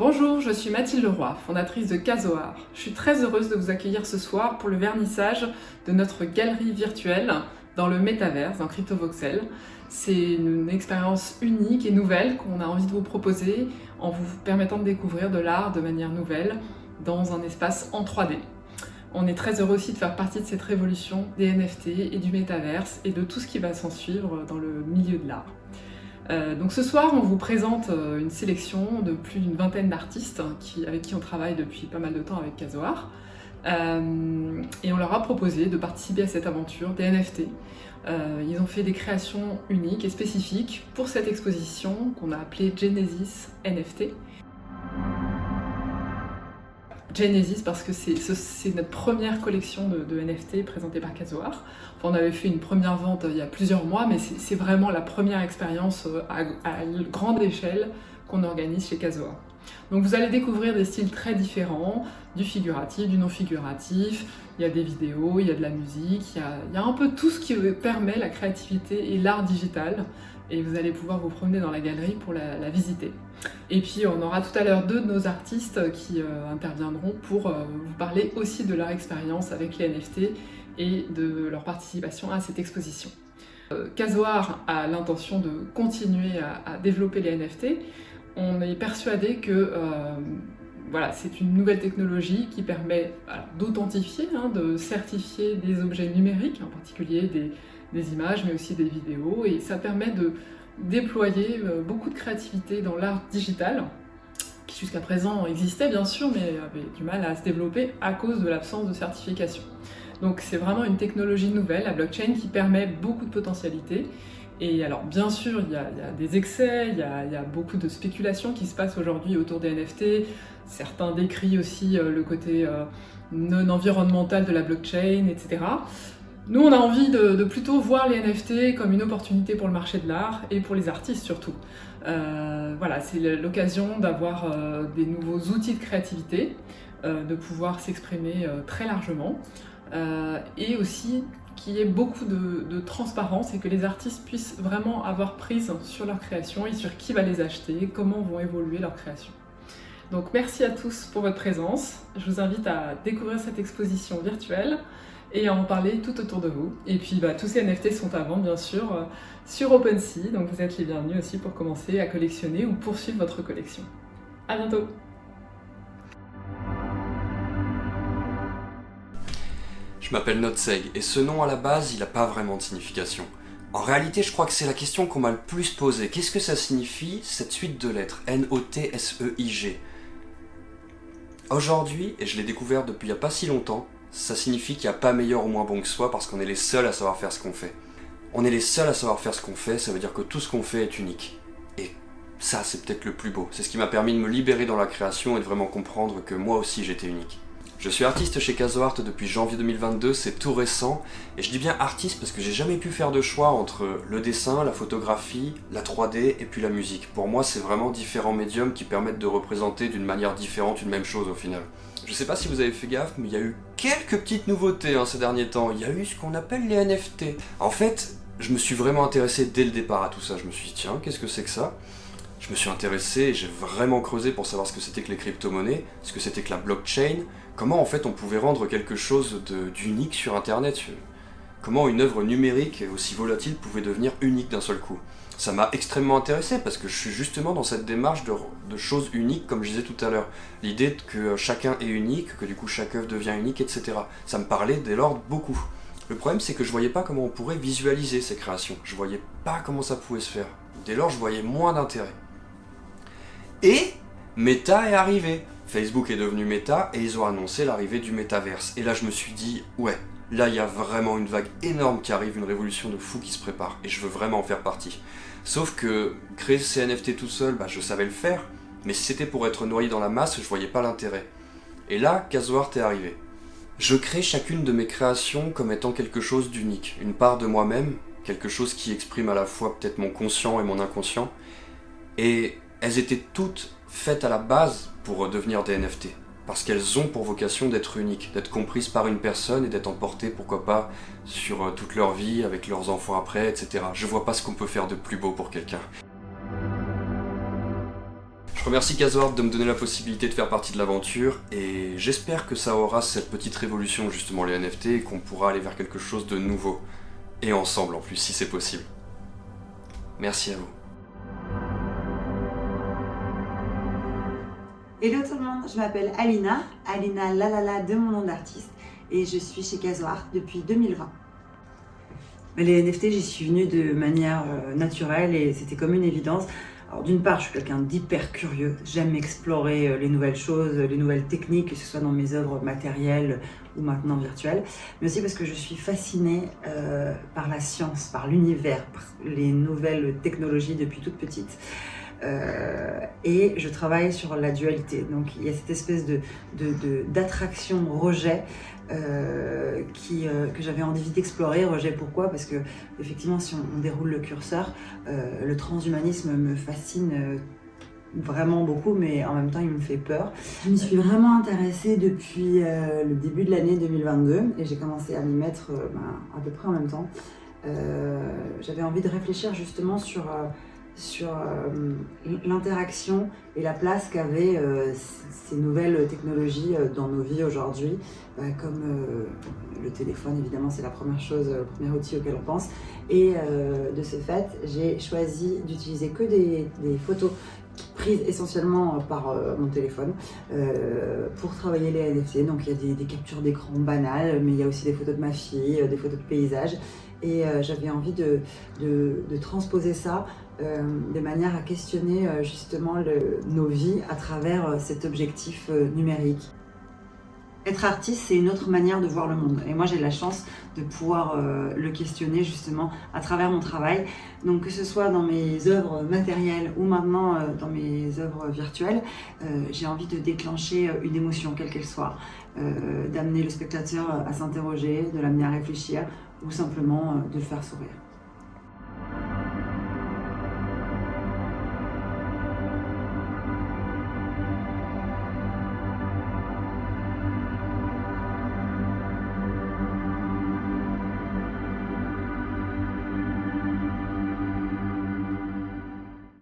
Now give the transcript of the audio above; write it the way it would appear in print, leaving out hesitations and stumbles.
Bonjour, je suis Mathilde Leroy, fondatrice de Casoar. Je suis très heureuse de vous accueillir ce soir pour le vernissage de notre galerie virtuelle dans le métaverse, dans CryptoVoxel. C'est une expérience unique et nouvelle qu'on a envie de vous proposer en vous permettant de découvrir de l'art de manière nouvelle dans un espace en 3D. On est très heureux aussi de faire partie de cette révolution des NFT et du métaverse et de tout ce qui va s'en suivre dans le milieu de l'art. Donc ce soir, on vous présente une sélection de plus d'une vingtaine d'artistes avec qui on travaille depuis pas mal de temps avec Casoar. Et on leur a proposé de participer à cette aventure des NFT. Ils ont fait des créations uniques et spécifiques pour cette exposition qu'on a appelée Genesis NFT. Genesis parce que c'est notre première collection de NFT présentée par Casoar. Enfin, on avait fait une première vente il y a plusieurs mois, mais c'est vraiment la première expérience à grande échelle qu'on organise chez Casoar. Donc vous allez découvrir des styles très différents, du figuratif, du non figuratif, il y a des vidéos, il y a de la musique, il y a un peu tout ce qui permet la créativité et l'art digital. Et vous allez pouvoir vous promener dans la galerie pour la visiter. Et puis on aura tout à l'heure deux de nos artistes qui interviendront pour vous parler aussi de leur expérience avec les NFT et de leur participation à cette exposition. Casoar a l'intention de continuer à développer les NFT. On est persuadé que c'est une nouvelle technologie qui permet d'authentifier, de certifier des objets numériques, en particulier des images, mais aussi des vidéos, et ça permet de déployer beaucoup de créativité dans l'art digital, qui jusqu'à présent existait bien sûr, mais avait du mal à se développer à cause de l'absence de certification. Donc c'est vraiment une technologie nouvelle, la blockchain, qui permet beaucoup de potentialités. Et alors bien sûr, il y a des excès, il y a beaucoup de spéculations qui se passent aujourd'hui autour des NFT. Certains décrient aussi le côté non environnemental de la blockchain, etc. Nous, on a envie de plutôt voir les NFT comme une opportunité pour le marché de l'art et pour les artistes surtout. C'est l'occasion d'avoir des nouveaux outils de créativité, de pouvoir s'exprimer très largement, et aussi qu'il y ait beaucoup de transparence et que les artistes puissent vraiment avoir prise sur leur création et sur qui va les acheter, comment vont évoluer leurs créations. Donc merci à tous pour votre présence. Je vous invite à découvrir cette exposition virtuelle et à en parler tout autour de vous. Et puis tous ces NFT sont à vendre bien sûr sur OpenSea, donc vous êtes les bienvenus aussi pour commencer à collectionner ou poursuivre votre collection. À bientôt. Je m'appelle Notseg, et ce nom à la base, il n'a pas vraiment de signification. En réalité, je crois que c'est la question qu'on m'a le plus posée. Qu'est-ce que ça signifie, cette suite de lettres, N-O-T-S-E-I-G? Aujourd'hui, et je l'ai découvert depuis il n'y a pas si longtemps, ça signifie qu'il n'y a pas meilleur ou moins bon que soi parce qu'on est les seuls à savoir faire ce qu'on fait. On est les seuls à savoir faire ce qu'on fait, ça veut dire que tout ce qu'on fait est unique. Et ça, c'est peut-être le plus beau. C'est ce qui m'a permis de me libérer dans la création et de vraiment comprendre que moi aussi j'étais unique. Je suis artiste chez Casoart depuis janvier 2022, c'est tout récent, et je dis bien artiste parce que j'ai jamais pu faire de choix entre le dessin, la photographie, la 3D et puis la musique. Pour moi, c'est vraiment différents médiums qui permettent de représenter d'une manière différente une même chose au final. Je sais pas si vous avez fait gaffe, mais il y a eu quelques petites nouveautés ces derniers temps. Il y a eu ce qu'on appelle les NFT. En fait, je me suis vraiment intéressé dès le départ à tout ça. Je me suis dit, tiens, qu'est-ce que c'est que ça ? Je me suis intéressé et j'ai vraiment creusé pour savoir ce que c'était que les crypto-monnaies, ce que c'était que la blockchain, comment en fait on pouvait rendre quelque chose d'unique sur internet, comment une œuvre numérique aussi volatile pouvait devenir unique d'un seul coup. Ça m'a extrêmement intéressé parce que je suis justement dans cette démarche de choses uniques, comme je disais tout à l'heure. L'idée que chacun est unique, que du coup chaque œuvre devient unique, etc. Ça me parlait dès lors beaucoup. Le problème c'est que je voyais pas comment on pourrait visualiser ces créations. Je voyais pas comment ça pouvait se faire. Dès lors je voyais moins d'intérêt. Et Meta est arrivé. Facebook est devenu Meta et ils ont annoncé l'arrivée du métaverse. Et là je me suis dit, ouais, là il y a vraiment une vague énorme qui arrive, une révolution de fou qui se prépare. Et je veux vraiment en faire partie. Sauf que créer ces NFT tout seul, je savais le faire. Mais si c'était pour être noyé dans la masse, je voyais pas l'intérêt. Et là, Casoart est arrivé. Je crée chacune de mes créations comme étant quelque chose d'unique. Une part de moi-même, quelque chose qui exprime à la fois peut-être mon conscient et mon inconscient. Et elles étaient toutes faites à la base pour devenir des NFT. Parce qu'elles ont pour vocation d'être uniques, d'être comprises par une personne et d'être emportées, pourquoi pas, sur toute leur vie, avec leurs enfants après, etc. Je vois pas ce qu'on peut faire de plus beau pour quelqu'un. Je remercie Kazoart de me donner la possibilité de faire partie de l'aventure et j'espère que ça aura cette petite révolution justement les NFT et qu'on pourra aller vers quelque chose de nouveau. Et ensemble en plus si c'est possible. Merci à vous. Hello tout le monde, je m'appelle Alina Lalala de mon nom d'artiste et je suis chez Kazoart depuis 2020. Les NFT, j'y suis venue de manière naturelle et c'était comme une évidence. Alors d'une part, je suis quelqu'un d'hyper curieux, j'aime explorer les nouvelles choses, les nouvelles techniques, que ce soit dans mes œuvres matérielles ou maintenant virtuelles, mais aussi parce que je suis fascinée par la science, par l'univers, par les nouvelles technologies depuis toute petite. Et je travaille sur la dualité, donc il y a cette espèce d'attraction-rejet que j'avais envie d'explorer. Rejet pourquoi? Parce que effectivement si on déroule le curseur, le transhumanisme me fascine vraiment beaucoup, mais en même temps il me fait peur. Je m'y suis vraiment intéressée depuis le début de l'année 2022 et j'ai commencé à m'y mettre à peu près en même temps. J'avais envie de réfléchir justement sur l'interaction et la place qu'avaient ces nouvelles technologies dans nos vies aujourd'hui, comme le téléphone, évidemment c'est la première chose, le premier outil auquel on pense, et de ce fait j'ai choisi d'utiliser que des photos prises essentiellement par mon téléphone pour travailler les NFT. Donc il y a des captures d'écran banales, mais il y a aussi des photos de ma fille, des photos de paysages, et j'avais envie de transposer ça de manière à questionner justement nos vies à travers cet objectif numérique. Être artiste, c'est une autre manière de voir le monde. Et moi, j'ai la chance de pouvoir le questionner justement à travers mon travail. Donc, que ce soit dans mes œuvres matérielles ou maintenant dans mes œuvres virtuelles, j'ai envie de déclencher une émotion, quelle qu'elle soit, d'amener le spectateur à s'interroger, de l'amener à réfléchir ou simplement de le faire sourire.